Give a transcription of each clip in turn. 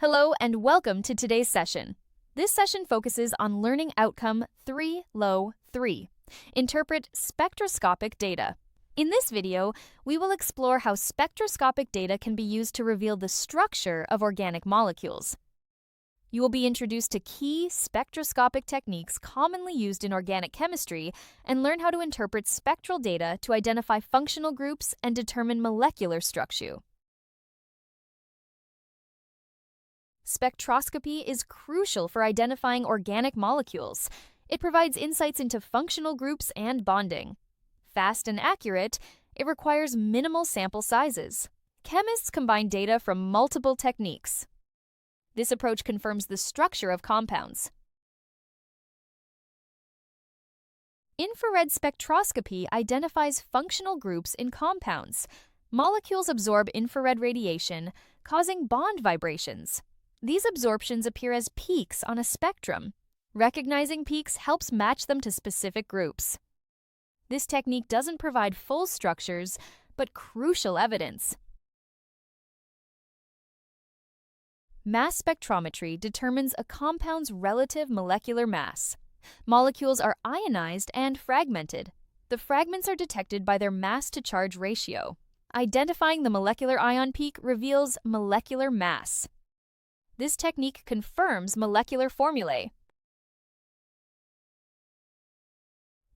Hello and welcome to today's session. This session focuses on learning outcome 3 LO3, interpret spectroscopic data. In this video, we will explore how spectroscopic data can be used to reveal the structure of organic molecules. You will be introduced to key spectroscopic techniques commonly used in organic chemistry and learn how to interpret spectral data to identify functional groups and determine molecular structure. Spectroscopy is crucial for identifying organic molecules. It provides insights into functional groups and bonding. Fast and accurate, it requires minimal sample sizes. Chemists combine data from multiple techniques. This approach confirms the structure of compounds. Infrared spectroscopy identifies functional groups in compounds. Molecules absorb infrared radiation, causing bond vibrations. These absorptions appear as peaks on a spectrum. Recognizing peaks helps match them to specific groups. This technique doesn't provide full structures, but crucial evidence. Mass spectrometry determines a compound's relative molecular mass. Molecules are ionized and fragmented. The fragments are detected by their mass-to-charge ratio. Identifying the molecular ion peak reveals molecular mass. This technique confirms molecular formulae.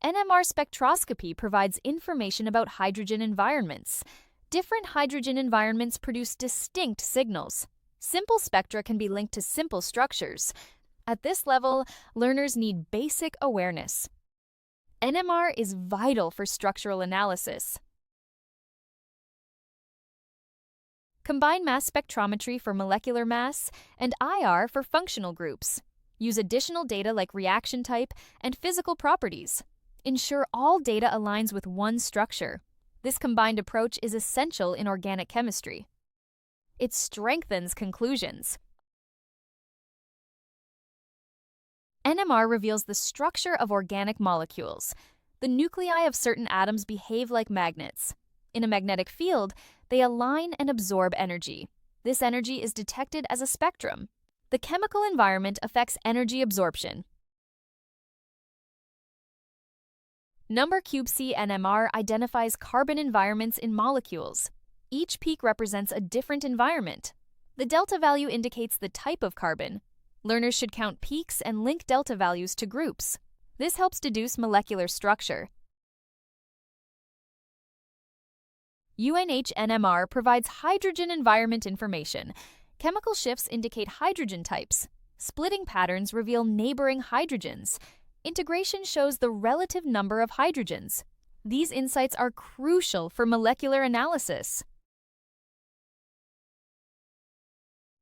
NMR spectroscopy provides information about hydrogen environments. Different hydrogen environments produce distinct signals. Simple spectra can be linked to simple structures. At this level, learners need basic awareness. NMR is vital for structural analysis. Combine mass spectrometry for molecular mass and IR for functional groups. Use additional data like reaction type and physical properties. Ensure all data aligns with one structure. This combined approach is essential in organic chemistry. It strengthens conclusions. NMR reveals the structure of organic molecules. The nuclei of certain atoms behave like magnets. In a magnetic field, they align and absorb energy. This energy is detected as a spectrum. The chemical environment affects energy absorption. Number cube C NMR identifies carbon environments in molecules. Each peak represents a different environment. The delta value indicates the type of carbon. Learners should count peaks and link delta values to groups. This helps deduce molecular structure. UNH NMR provides hydrogen environment information. Chemical shifts indicate hydrogen types. Splitting patterns reveal neighboring hydrogens. Integration shows the relative number of hydrogens. These insights are crucial for molecular analysis.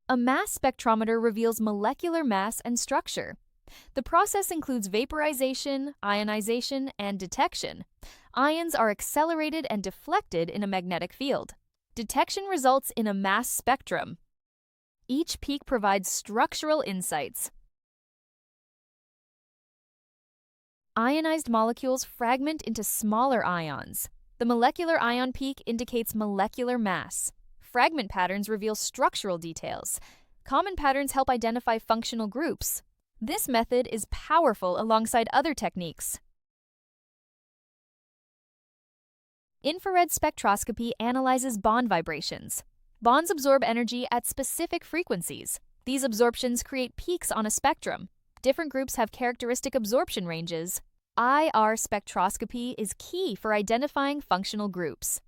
A mass spectrometer reveals molecular mass and structure. The process includes vaporization, ionization, and detection. Ions are accelerated and deflected in a magnetic field. Detection results in a mass spectrum. Each peak provides structural insights. Ionized molecules fragment into smaller ions. The molecular ion peak indicates molecular mass. Fragment patterns reveal structural details. Common patterns help identify functional groups. This method is powerful alongside other techniques. Infrared spectroscopy analyzes bond vibrations. Bonds absorb energy at specific frequencies. These absorptions create peaks on a spectrum. Different groups have characteristic absorption ranges. IR spectroscopy is key for identifying functional groups.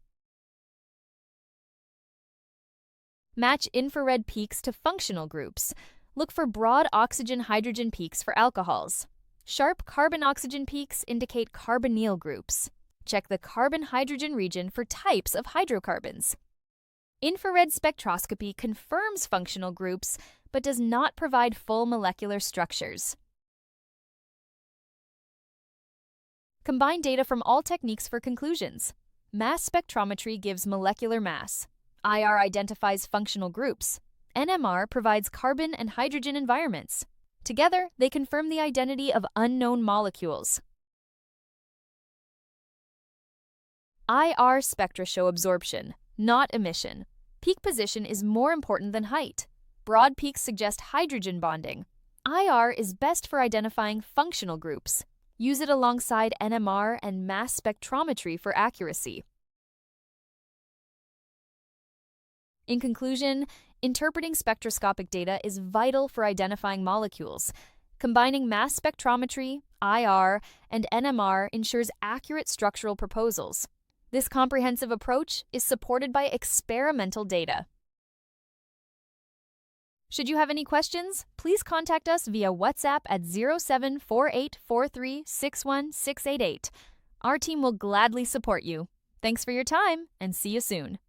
Match infrared peaks to functional groups. Look for broad oxygen-hydrogen peaks for alcohols. Sharp carbon-oxygen peaks indicate carbonyl groups. Check the carbon-hydrogen region for types of hydrocarbons. Infrared spectroscopy confirms functional groups, but does not provide full molecular structures. Combine data from all techniques for conclusions. Mass spectrometry gives molecular mass. IR identifies functional groups. NMR provides carbon and hydrogen environments. Together, they confirm the identity of unknown molecules. IR spectra show absorption, not emission. Peak position is more important than height. broad peaks suggest hydrogen bonding. IR is best for identifying functional groups. Use it alongside NMR and mass spectrometry for accuracy. In conclusion, interpreting spectroscopic data is vital for identifying molecules. Combining mass spectrometry, IR, and NMR ensures accurate structural proposals. This comprehensive approach is supported by experimental data. Should you have any questions, please contact us via WhatsApp at 074843 61688. Our team will gladly support you. Thanks for your time, and see you soon.